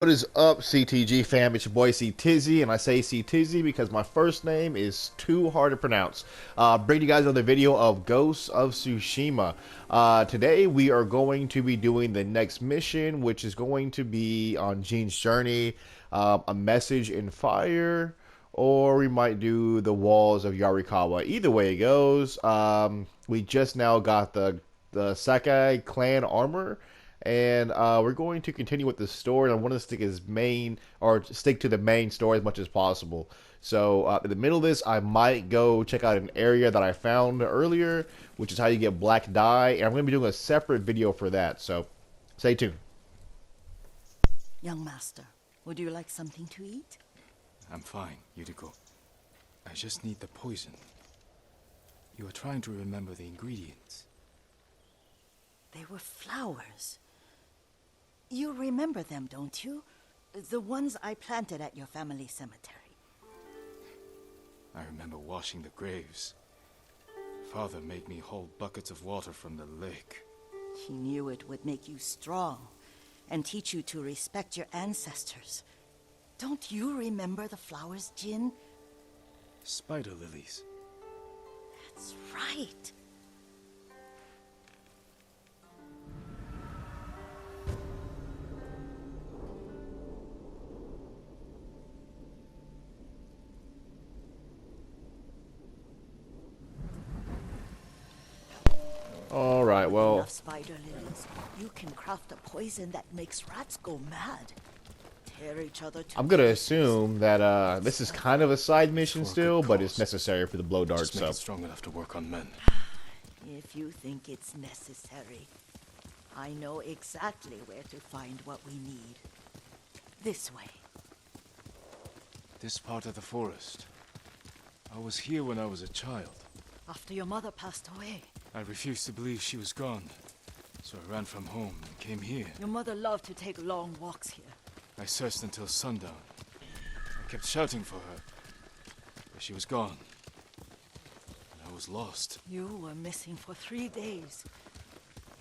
What is up, CTG fam? It's your boy C Tizzy, and I say C Tizzy because my first name is too hard to pronounce. Bring you guys another video of Ghosts of Tsushima. Today we are going to be doing the next mission, which is going to be on Gene's journey, a message in fire, or we might do the walls of Yarikawa. Either way it goes, we just now got the Sakai clan armor. And we're going to continue with the story. I want to stick to the main story as much as possible. So in the middle of this, I might go check out an area that I found earlier, which is how you get black dye. And I'm going to be doing a separate video for that. So stay tuned. Young master, would you like something to eat? I'm fine, Yuriko. I just need the poison. You are trying to remember the ingredients. They were flowers. You remember them, don't you? The ones I planted at your family cemetery. I remember washing the graves. Father made me hold buckets of water from the lake. He knew it would make you strong and teach you to respect your ancestors. Don't you remember the flowers, Jin? Spider lilies. That's right. All right, well, Enough spider lilies. You can craft a poison that makes rats go mad. Tear each other to I'm going to pieces. assume that this is kind of a side mission For a still, good but it's cause. necessary for the blow dart. Just make So it strong enough to work on men. If you think it's necessary, I know exactly where to find what we need. This way. This part of the forest. I was here when I was a child. After your mother passed away. I refused to believe she was gone. So I ran from home and came here. Your mother loved to take long walks here. I searched until sundown. I kept shouting for her. But she was gone. And I was lost. You were missing for 3 days.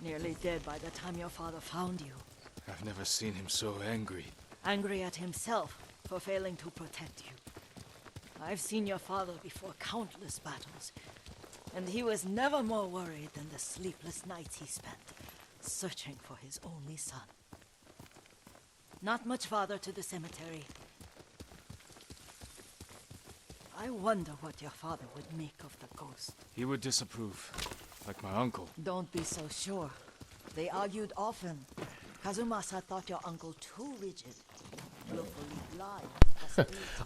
Nearly dead by the time your father found you. I've never seen him so angry. Angry at himself for failing to protect you. I've seen your father before countless battles. And he was never more worried than the sleepless nights he spent searching for his only son. Not much farther to the cemetery. I wonder what your father would make of the ghost. He would disapprove, like my uncle. Don't be so sure. They argued often. Kazumasa thought your uncle too rigid, willfully blind.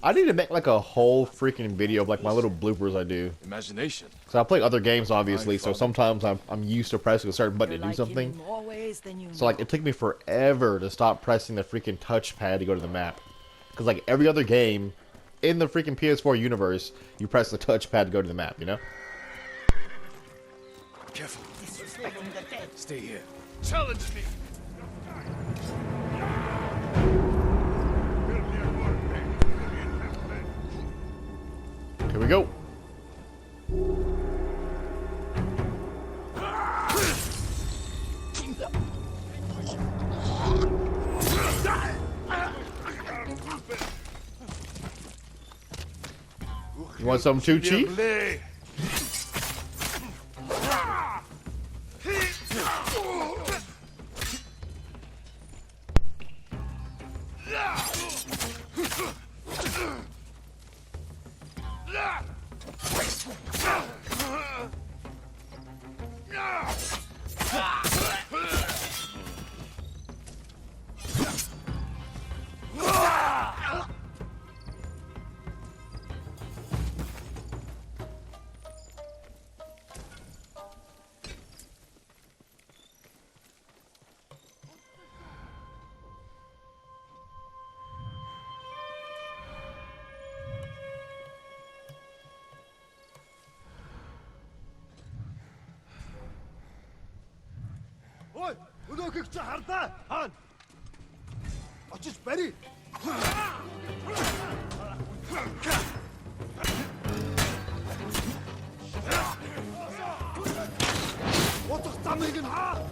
I need to make like a whole freaking video of like my little bloopers I do. Imagination. So I play other games, obviously, so sometimes I'm used to pressing a certain button to do something. In more ways than you So like it took me forever to stop pressing the freaking touchpad to go to the map. Because like every other game in the freaking PS4 universe, you press the touchpad to go to the map, you know? Careful. disrespecting the dead. Stay here. Challenge me. Here we go. You want something too, Chief? Ой, өнөөхийг чи хардаа. Хаана? Очиж барь. Утга замыг нь хаа.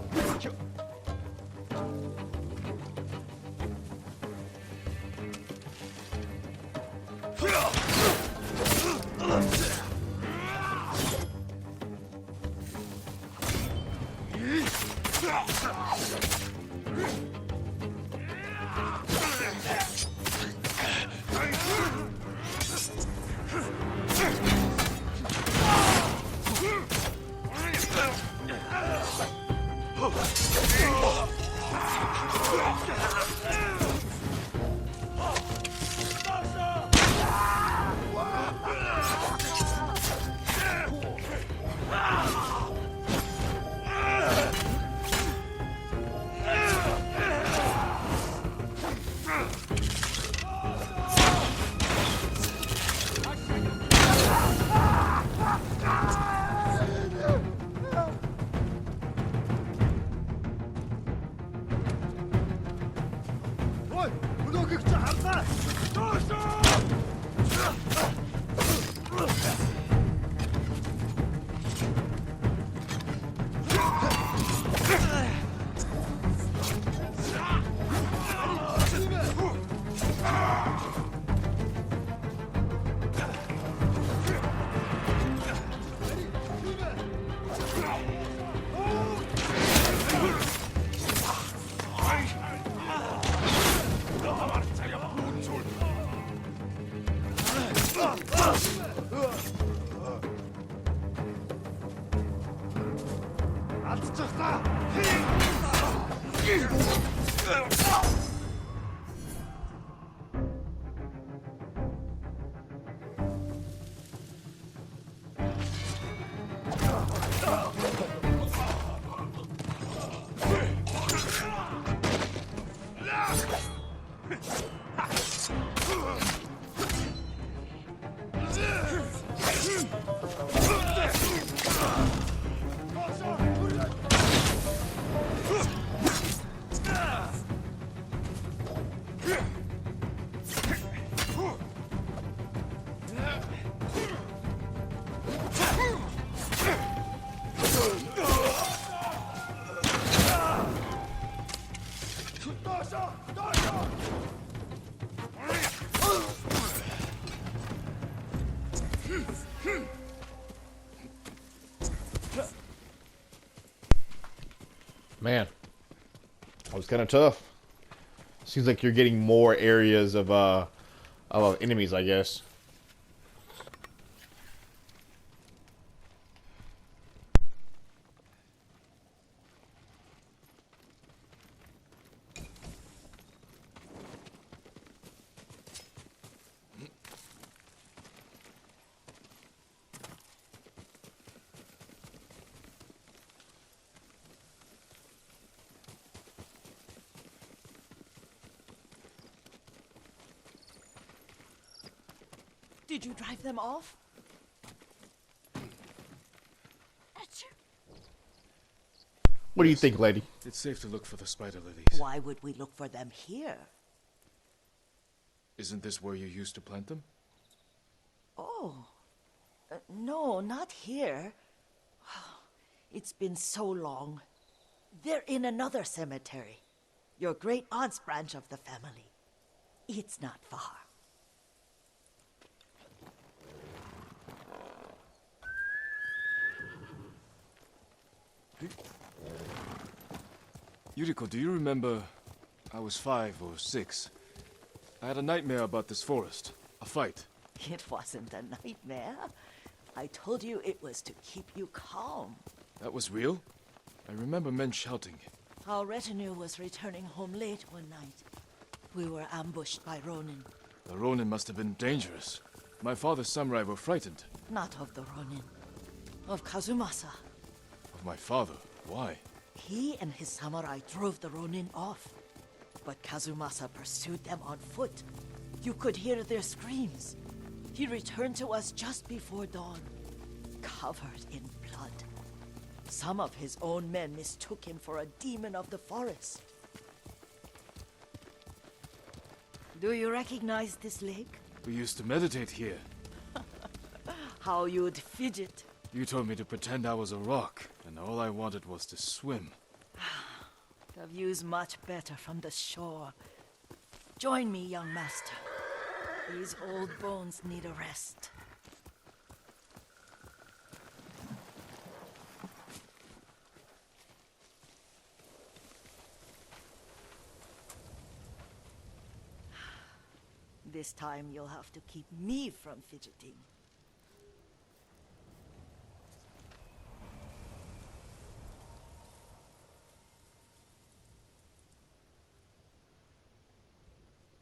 Ой, өнөөгч харлаа. Доошоо! Алдчихлаа. Man, that was kind of tough. Seems like you're getting more areas of enemies, I guess. Did you drive them off? What do you think, lady? It's safe to look for the spider lilies. Why would we look for them here? Isn't this where you used to plant them? Oh. No, not here. It's been so long. They're in another cemetery. Your great aunt's branch of the family. It's not far. Yuriko, do you remember? I was 5 or 6. I had a nightmare about this forest. A fight. It wasn't a nightmare. I told you it was to keep you calm. That was real? I remember men shouting. Our retinue was returning home late one night. We were ambushed by Ronin. The Ronin must have been dangerous. My father's samurai were frightened. Not of the Ronin. Of Kazumasa. Of my father. Why? He and his samurai drove the Ronin off. But Kazumasa pursued them on foot. You could hear their screams. He returned to us just before dawn, covered in blood. Some of his own men mistook him for a demon of the forest. Do you recognize this lake? We used to meditate here. How you'd fidget. You told me to pretend I was a rock, and all I wanted was to swim. The view's much better from the shore. Join me, young master. These old bones need a rest. This time you'll have to keep me from fidgeting.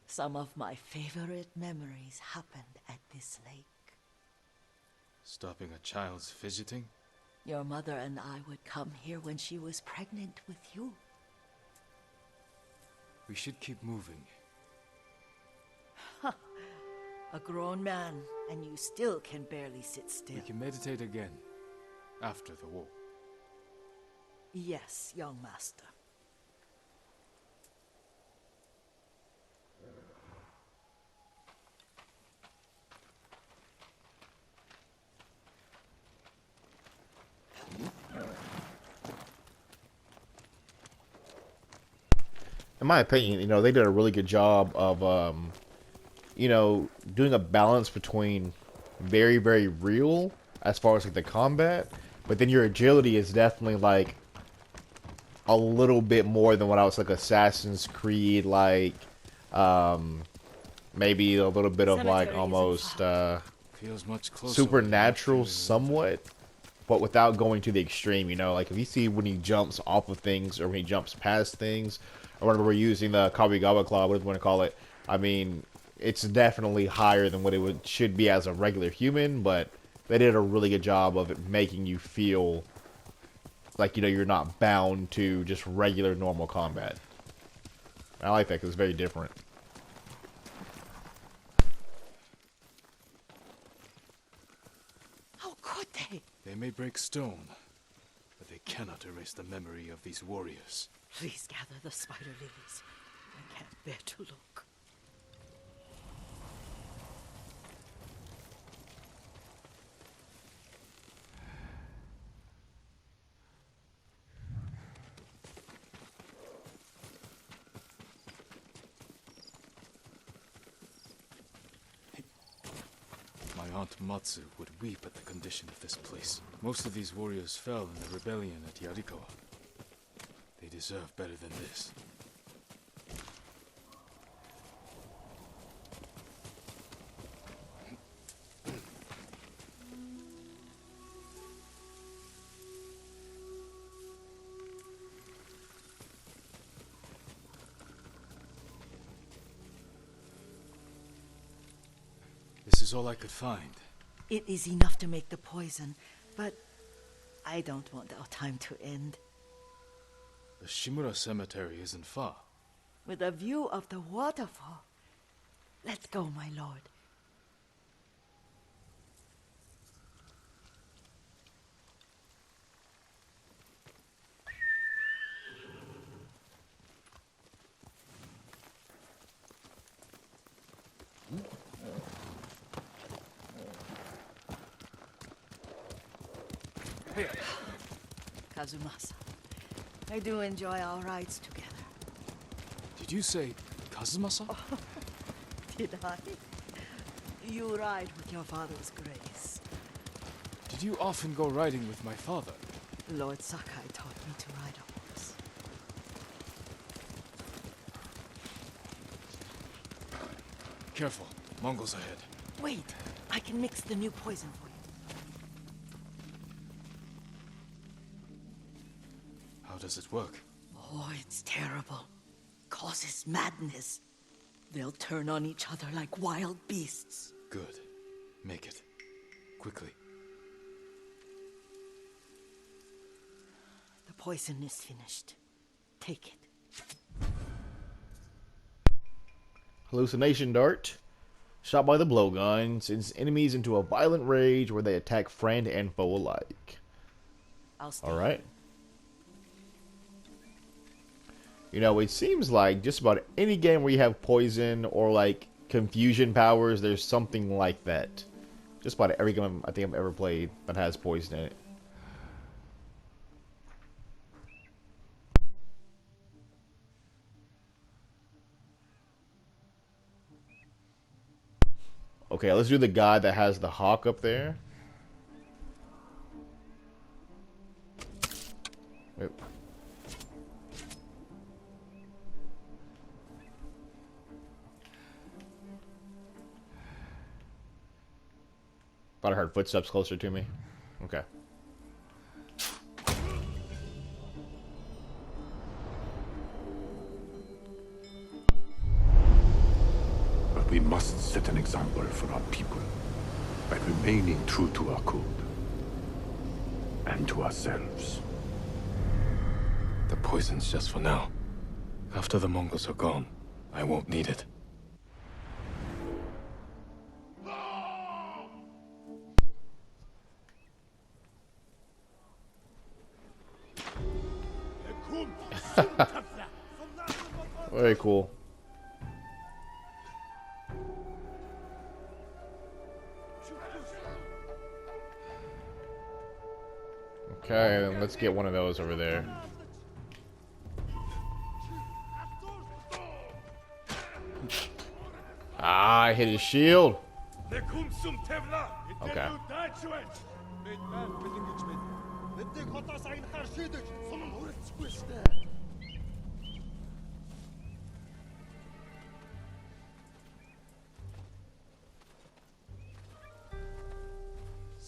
Some of my favorite memories happened at this lake. Stopping a child's fidgeting? Your mother and I would come here when she was pregnant with you. We should keep moving. A grown man, and you still can barely sit still. We can meditate again, after the war. Yes, young master. In my opinion, they did a really good job of, doing a balance between very, very real as far as like the combat, but then your agility is definitely like a little bit more than what I was like Assassin's Creed, like maybe a little bit of like almost Feels much closer supernatural somewhat, but without going to the extreme. Like if you see when he jumps off of things or when he jumps past things, or whenever we're using the Kabigawa Claw, whatever you want to call it, I mean, it's definitely higher than what it should be as a regular human, but they did a really good job of it making you feel like, you're not bound to just regular normal combat. I like that because it's very different. How could they? They may break stone, but they cannot erase the memory of these warriors. Please gather the spider lilies. I can't bear to look. My aunt Matsu would weep at the condition of this place. Most of these warriors fell in the rebellion at Yuriko. They deserve better than this. This is all I could find. It is enough to make the poison, but I don't want our time to end. The Shimura Cemetery isn't far. With a view of the waterfall. Let's go, my lord. Kazumasa, I do enjoy our rides together. Did you say Kazumasa? Did I? You ride with your father's grace. Did you often go riding with my father? Lord Sakai taught me to ride a horse. Careful, Mongols ahead. Wait, I can mix the new poison for you. How does it work? Oh, it's terrible. Causes madness. They'll turn on each other like wild beasts. Good. Make it. Quickly. The poison is finished. Take it. Hallucination Dart. Shot by the blowgun, sends enemies into a violent rage where they attack friend and foe alike. I'll stay. Alright. It seems like just about any game where you have poison or like confusion powers, there's something like that. Just about every game I think I've ever played that has poison in it. Okay, let's do the guy that has the hawk up there. Wait. Thought I heard footsteps closer to me. Okay. But we must set an example for our people by remaining true to our code and to ourselves. The poison's just for now. After the Mongols are gone, I won't need it. Very cool. Okay, then let's get one of those over there. Ah, I hit his shield. Okay.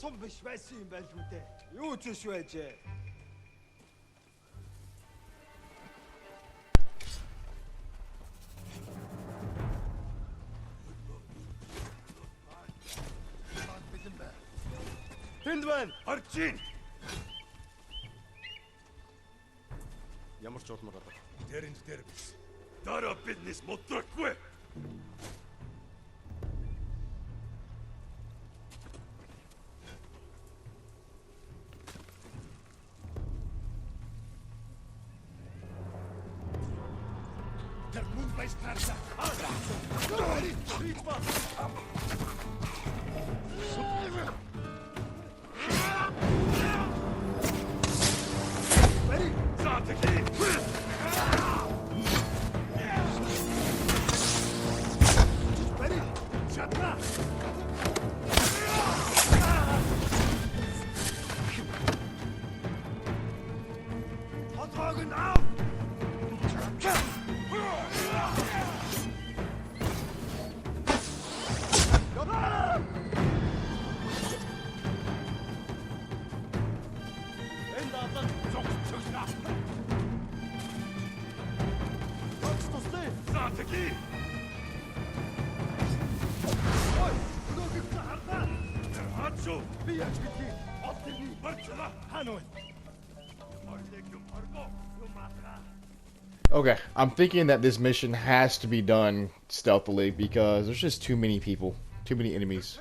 Сум биш байсан юм байл үү дээ. Юу ч биш байжээ. Тэнд байна. Харж гин. Ямар ч улмаар байна. Тэрэнд дээр биш. Дараа биднес мотрахгүй. Okay, I'm thinking that this mission has to be done stealthily because there's just too many people, too many enemies.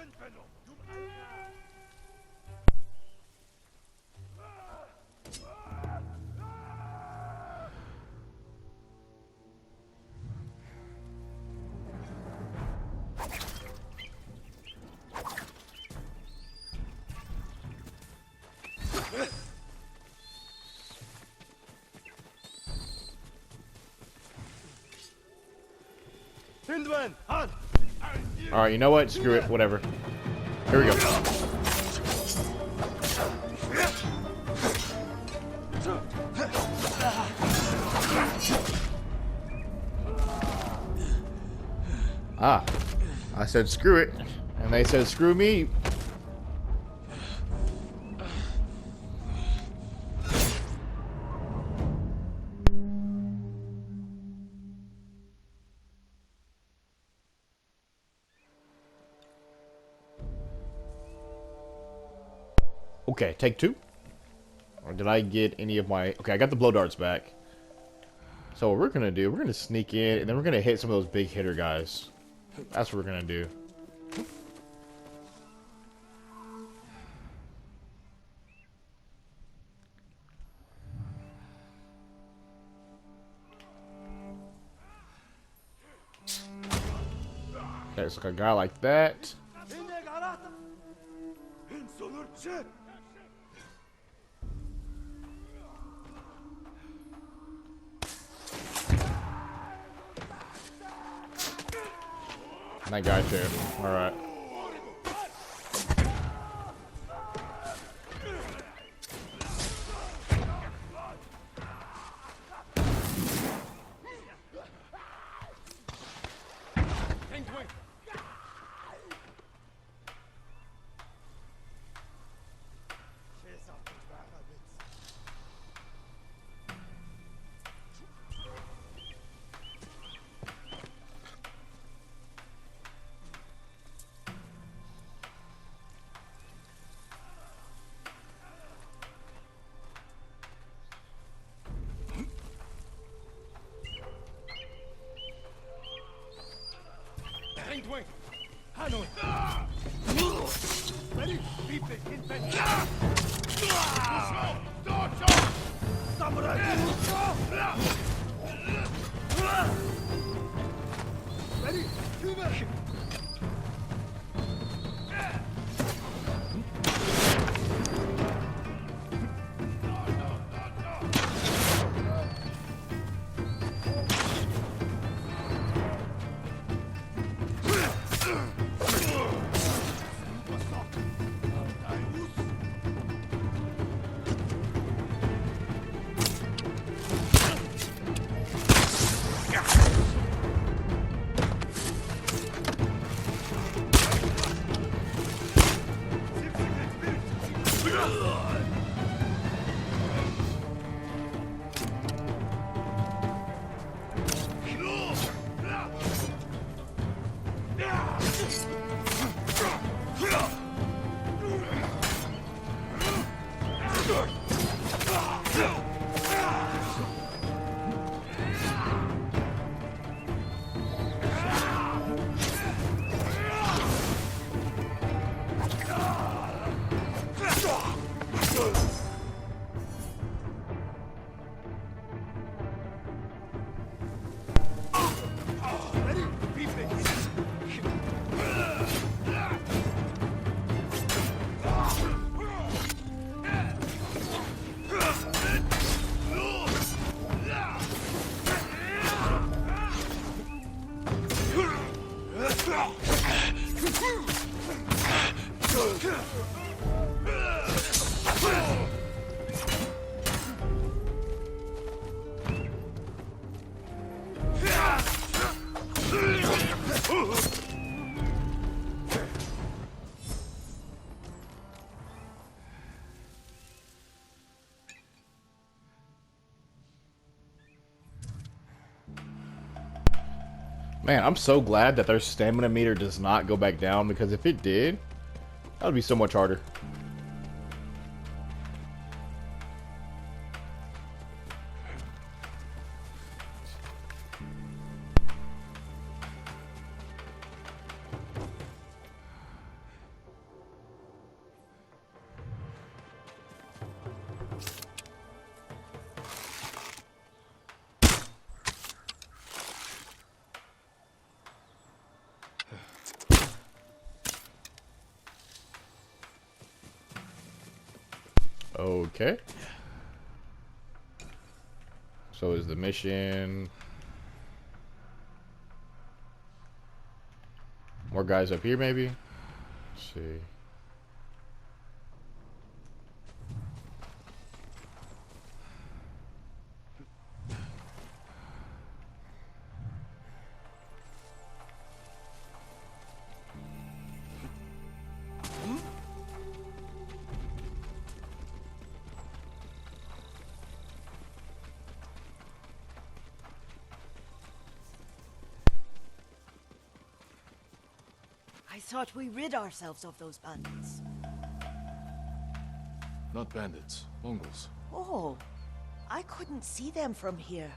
Alright, you know what? Screw it. Whatever. Here we go. Ah. I said screw it. And they said screw me. Okay, take two. Or did I get any of my... Okay, I got the blow darts back. So what we're going to do, we're going to sneak in, and then we're going to hit some of those big hitter guys. That's what we're going to do. Okay, so a guy like that. And that guy too. Alright. Ain't wait. Hanoi. Ready? Beep it. In bed. Samurai. Ready? Man, I'm so glad that their stamina meter does not go back down, because if it did, that would be so much harder. Okay. So is the mission... More guys up here, maybe? Let's see. I thought we rid ourselves of those bandits. Not bandits, Mongols. Oh, I couldn't see them from here.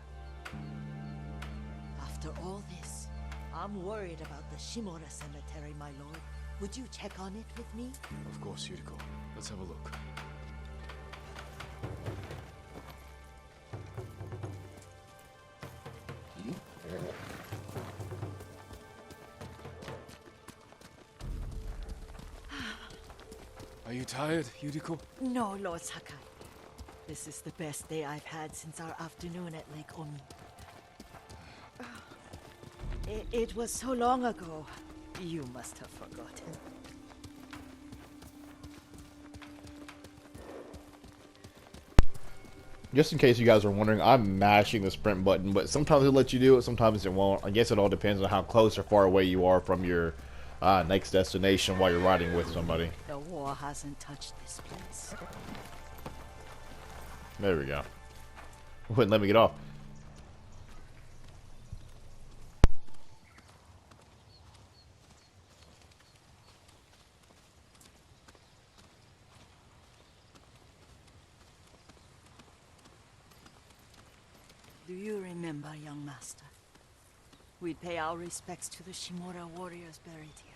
After all this, I'm worried about the Shimura cemetery, my lord. Would you check on it with me? Of course, Yuriko. Let's have a look. Are you tired, Yuriko? No, Lord Sakai. This is the best day I've had since our afternoon at Lake Omi. It was so long ago. You must have forgotten. Just in case you guys are wondering, I'm mashing the sprint button, but sometimes it'll let you do it, sometimes it won't. I guess it all depends on how close or far away you are from your next destination while you're riding with somebody. The war hasn't touched this place. There we go. Wouldn't let me get off. Do you remember, young master? We'd pay our respects to the Shimura warriors buried here.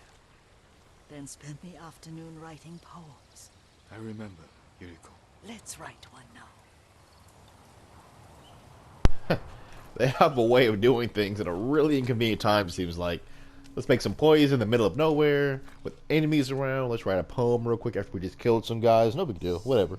Then spend the afternoon writing poems. I remember, Yuriko. Let's write one now. They have a way of doing things at a really inconvenient time, seems like. Let's make some poison in the middle of nowhere, with enemies around. Let's write a poem real quick after we just killed some guys. No big deal. Whatever.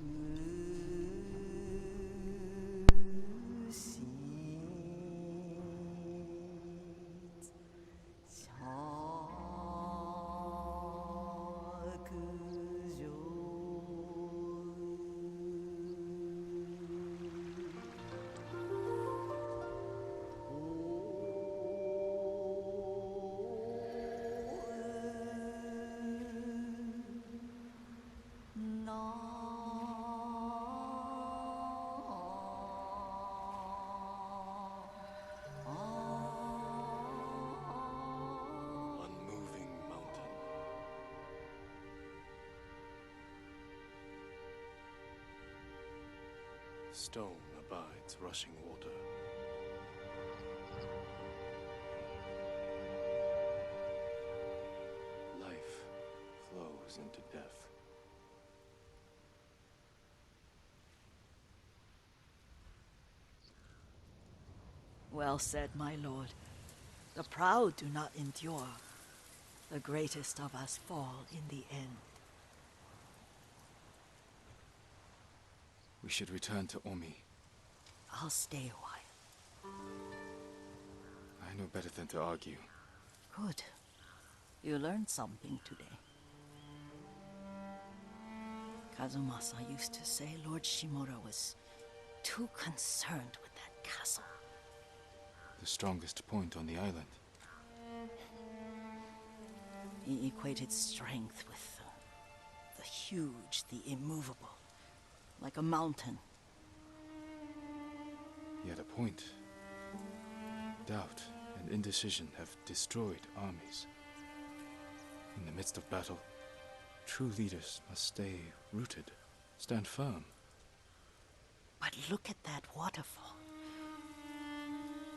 Unmoving mountain. Stone abides rushing water. Life flows into death. Well said, my lord. The proud do not endure. The greatest of us fall in the end. We should return to Omi. I'll stay a while. I know better than to argue. Good. You learned something today. Kazumasa used to say Lord Shimura was too concerned with that castle. The strongest point on the island. He equated strength with the huge, the immovable, like a mountain. Yet a point. Doubt and indecision have destroyed armies. In the midst of battle, true leaders must stay rooted, stand firm. But look at that waterfall.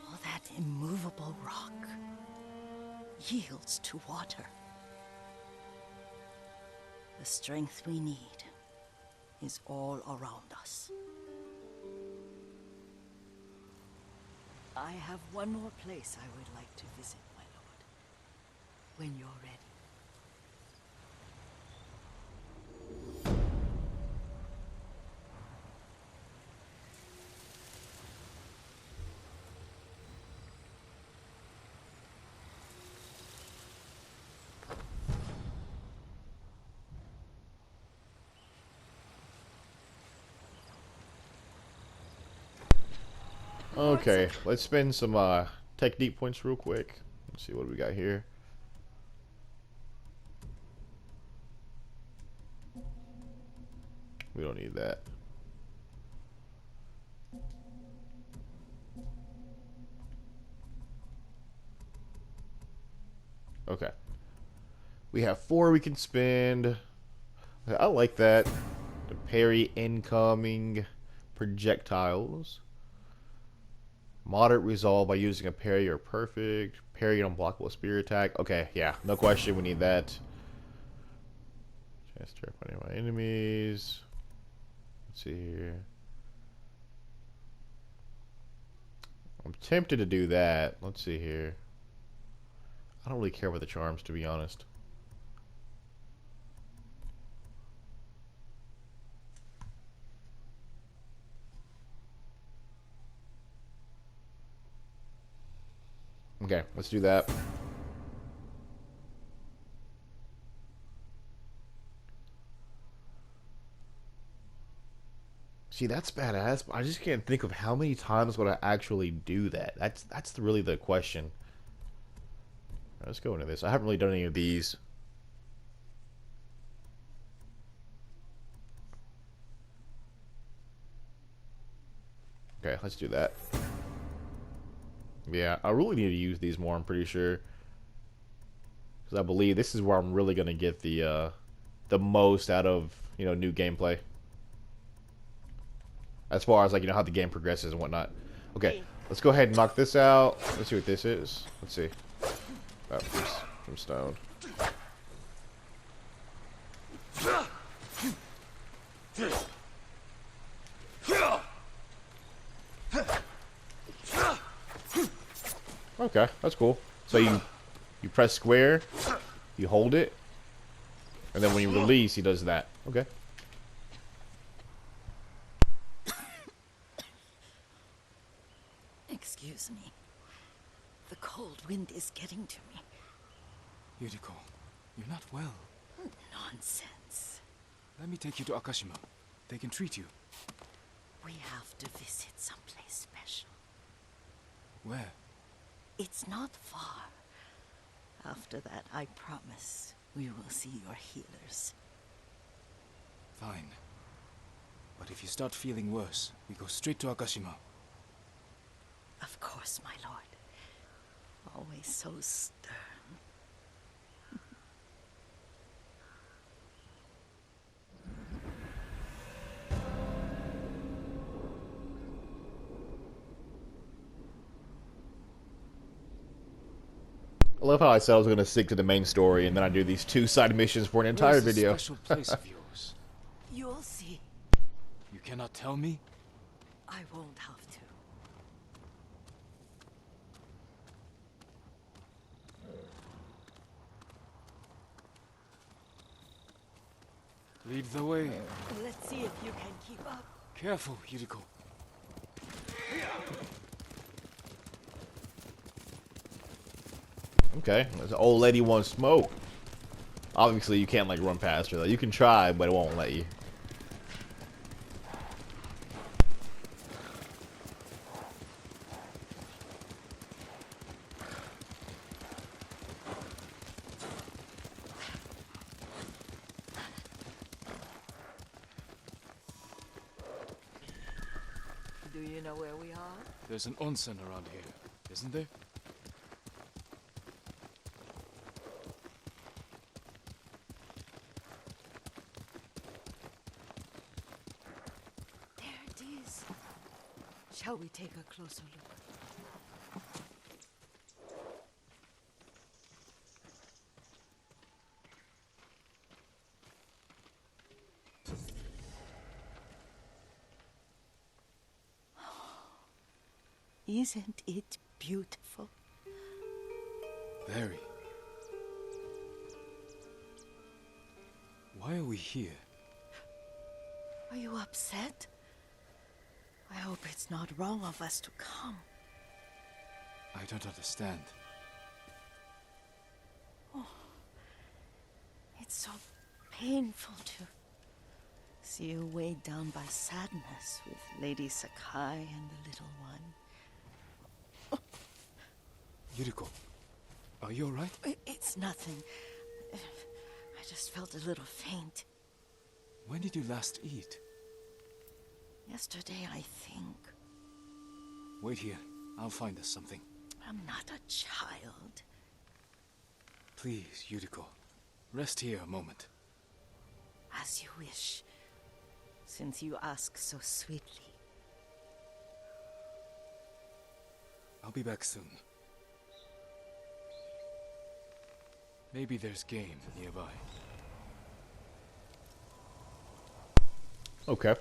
All that immovable rock yields to water. The strength we need is all around us. I have one more place I would like to visit, my lord. When you're ready. Okay, let's spend some technique points real quick. Let's see what we got here. We don't need that. Okay. We have 4 we can spend. I like that. To parry incoming projectiles. Moderate resolve by using a parry or perfect. Parry an unblockable spear attack. Okay, yeah, no question, we need that. Chance to terrify any of my enemies. Let's see here. I'm tempted to do that. Let's see here. I don't really care about the charms, to be honest. Okay, let's do that. See, that's badass, but I just can't think of how many times would I actually do that. That's really the question. Right, let's go into this. I haven't really done any of these. Okay, let's do that. Yeah, I really need to use these more, I'm pretty sure. Because I believe this is where I'm really going to get the most out of, you know, new gameplay. As far as, like, you know, how the game progresses and whatnot. Okay, Let's go ahead and knock this out. Let's see what this is. Let's see. Oh, from stone. Okay, that's cool. So you press square, you hold it, and then when you release, he does that. Okay. Excuse me. The cold wind is getting to me. Yuriko, you're not well. Nonsense. Let me take you to Akashima. They can treat you. We have to visit someplace special. Where? It's not far. After that, I promise we will see your healers. Fine. But if you start feeling worse, we go straight to Akashima. Of course, my lord. Always so stern. I love how I said I was going to stick to the main story, and then I do these 2 side missions for an entire Where's this video. special place of yours? You'll see. You cannot tell me? I won't have to. Lead the way. Let's see if you can keep up. Careful, Yuriko. Okay, this old lady wants smoke. Obviously, you can't like run past her though. You can try, but it won't let you. Do you know where we are? There's an onsen around here, isn't there? There it is. Shall we take a closer look? Isn't it beautiful? Very. Why are we here? Are you upset? I hope it's not wrong of us to come. I don't understand. It's so painful to see you weighed down by sadness with Lady Sakai and the little one. Yuriko, are you alright? It's nothing. I just felt a little faint. When did you last eat? Yesterday, I think. Wait here. I'll find us something. I'm not a child. Please, Yuriko. Rest here a moment. As you wish, since you ask so sweetly. I'll be back soon. Maybe there's game nearby. Okay.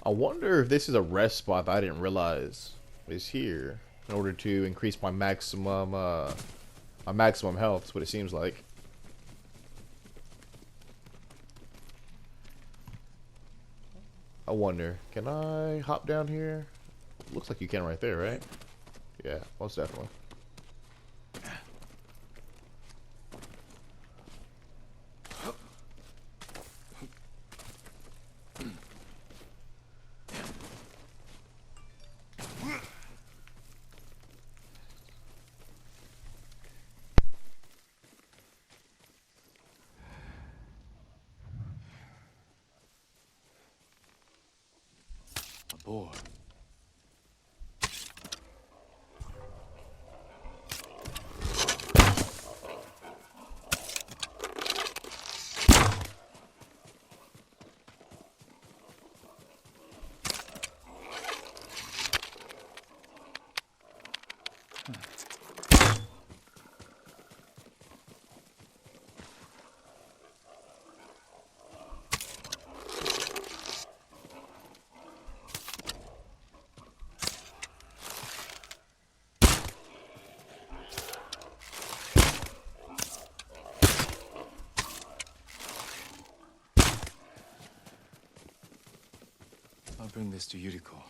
I wonder if this is a rest spot that I didn't realize is here in order to increase my maximum health. That's what it seems like. I wonder, can I hop down here? Looks like you can right there, right? Yeah, most definitely. A boar. I'll bring this to Yuriko.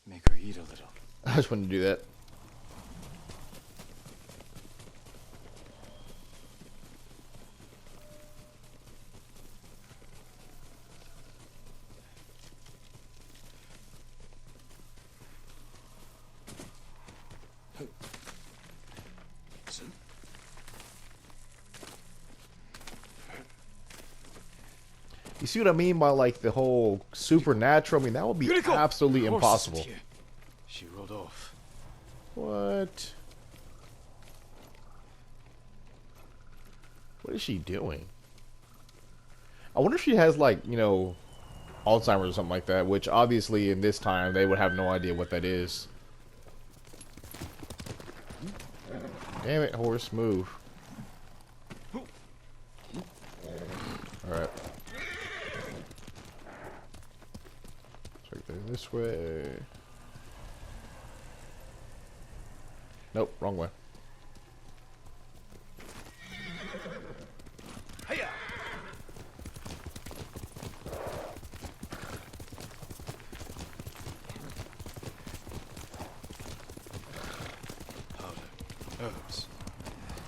Make her eat a little. I just wanted to do that. You see what I mean by like the whole supernatural? I mean, that would be Yuriko! absolutely Horse impossible. isn't here. She rode off. What? What is she doing? I wonder if she has like, you know, Alzheimer's or something like that, which obviously in this time they would have no idea what that is. Damn it, horse, move. Alright. This way. Nope, wrong way. Hiya! Powder, herbs.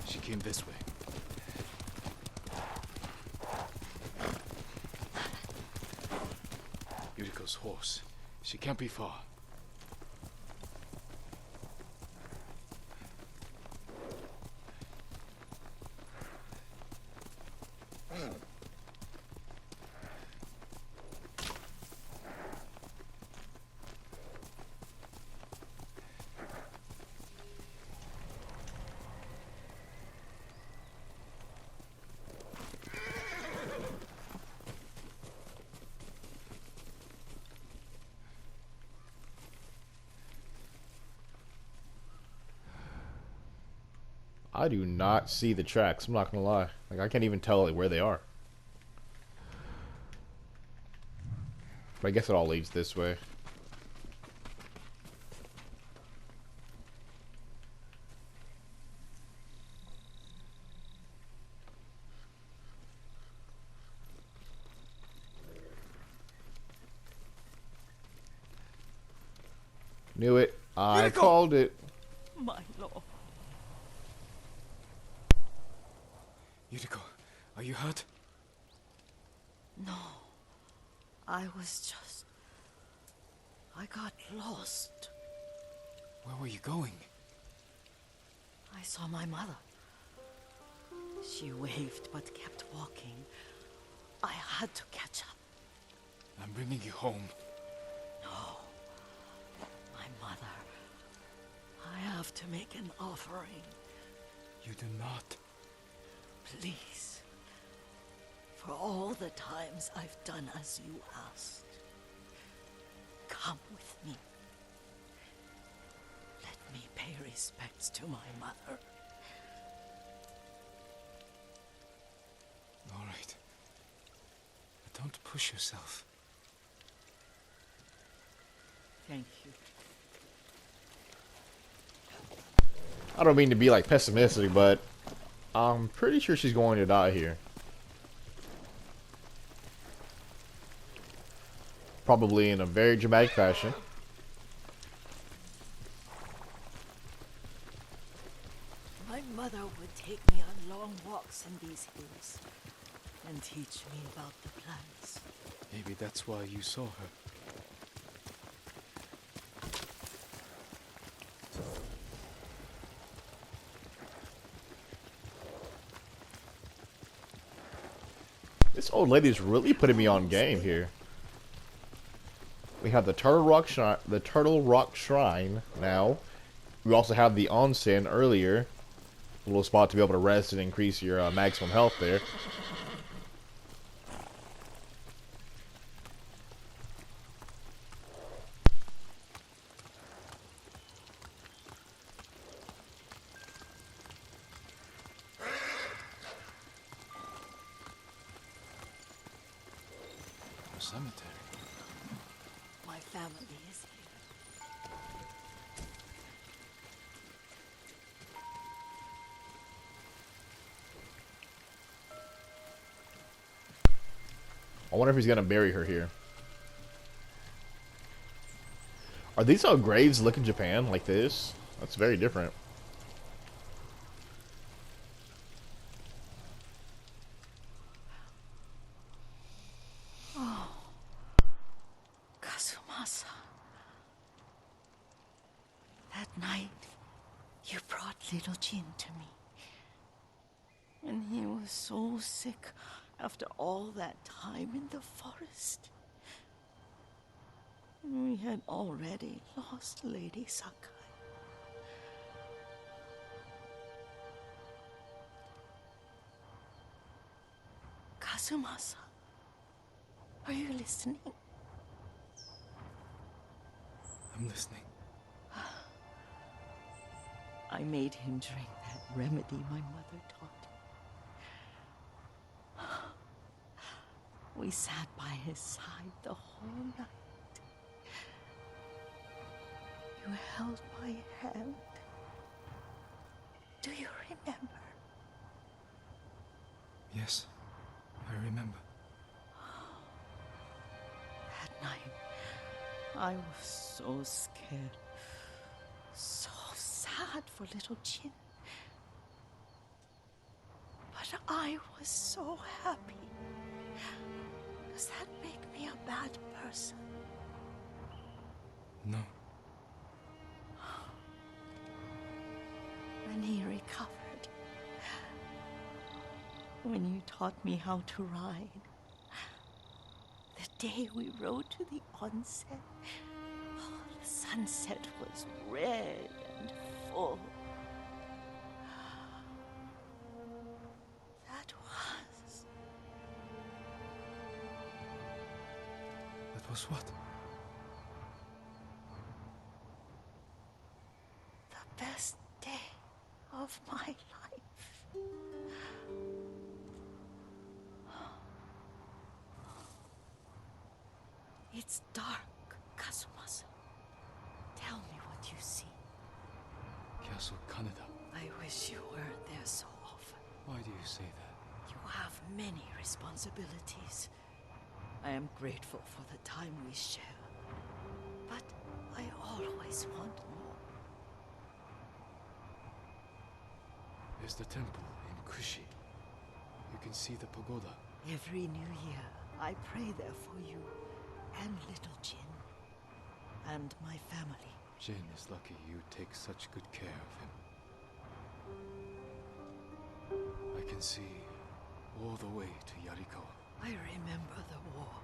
She came this way. Yuriko's horse. She can't be far. I do not see the tracks. I'm not gonna lie. Like I can't even tell like, where they are. But I guess it all leads this way. Knew it. I called it. My lord. Yuriko, are you hurt? No. I was just... I got lost. Where were you going? I saw my mother. She waved but kept walking. I had to catch up. I'm bringing you home. No. My mother. I have to make an offering. You do not. Please. For all the times I've done as you asked. Come with me. Let me pay respects to my mother. All right. But don't push yourself. Thank you. I don't mean to be like pessimistic, but I'm pretty sure she's going to die here. Probably in a very dramatic fashion. My mother would take me on long walks in these hills and teach me about the plants. Maybe that's why you saw her. This old lady's really putting me on game here. We have the Turtle Rock Shrine now. We also have the onsen earlier. A little spot to be able to rest and increase your maximum health there. cemetery. My family is here. I wonder if he's gonna bury her here. Are these how graves look in Japan, like this? That's very different. Oh, Kazumasa. That night, you brought little Jin to me. And he was so sick after all that time in the forest. We had already lost Lady Sakai. Kazumasa, are you listening? I'm listening. I made him drink that remedy my mother taught him. We sat by his side the whole night. You held my hand. Do you remember? Yes, I remember. That night, I was so scared. So sad for little Jin. But I was so happy. Does that make me a bad person? No. When he recovered, when you taught me how to ride, the day we rode to the onsen, the sunset was red and full. That was what? the best day of my life. It's dark, Kazumasa. Tell me what you see. Castle Kaneda. I wish you weren't there so often. Why do you say that? You have many responsibilities. I am grateful for the time we share. But I always want more. There's the temple in Kushi. You can see the pagoda. Every new year, I pray there for you and little Jin and my family. Jin is lucky you take such good care of him. I can see all the way to Yuriko. I remember the war.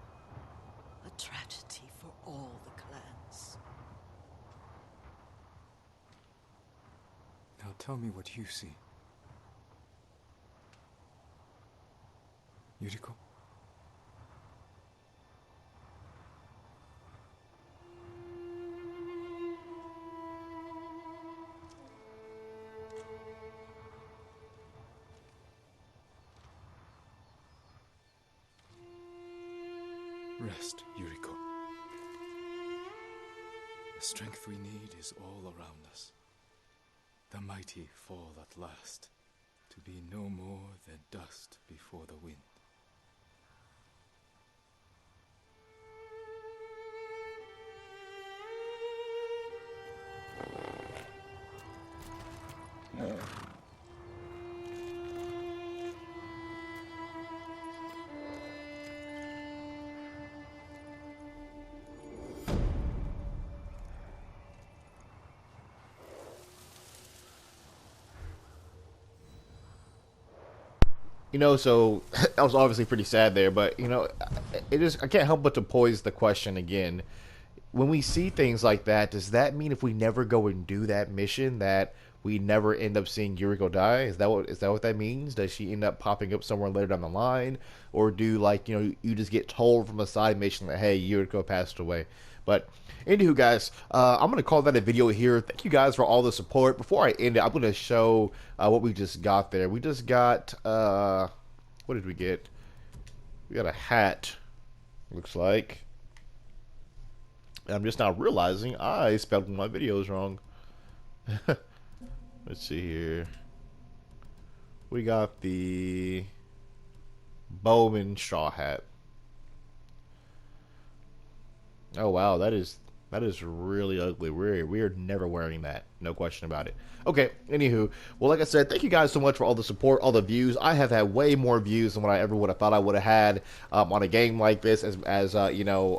A tragedy for all the clans. Now tell me what you see. Yuriko? Rest, Yuriko. The strength we need is all around us. The mighty fall at last, to be no more than dust before the wind. You know, so that was obviously pretty sad there, but you know, I can't help but to pose the question again. When we see things like that, does that mean if we never go and do that mission that we never end up seeing Yuriko die? Is that what that means? Does she end up popping up somewhere later down the line, or do, like, you know, you just get told from a side mission that, hey, Yuriko passed away? But anywho, guys, I'm gonna call that a video here. Thank you guys for all the support. Before I end it, I'm gonna show what we just got there. We just got what did we get? We got a hat. Looks like. I'm just now realizing I spelled my videos wrong. Let's see here. We got the Bowman straw hat. Oh wow, that is really ugly. We are never wearing that. No question about it. Okay, anywho, well, like I said, thank you guys so much for all the support, all the views. I have had way more views than what I ever would have thought I would have had on a game like this, as you know,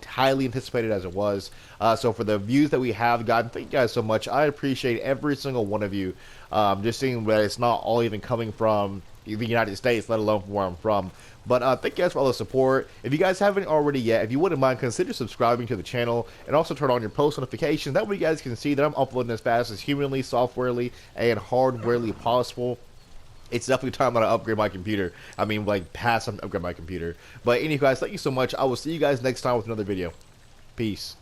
highly anticipated as it was. So for the views that we have gotten, thank you guys so much. I appreciate every single one of you. Just seeing that it's not all even coming from the United States, let alone from where I'm from. But thank you guys for all the support. If you guys haven't already yet, if you wouldn't mind, consider subscribing to the channel and also turn on your post notifications. That way you guys can see that I'm uploading as fast as humanly, softwarely, and hardwarely possible. It's definitely time that I upgrade my computer. I mean, like, past time to upgrade my computer. But anyway, guys, thank you so much. I will see you guys next time with another video. Peace.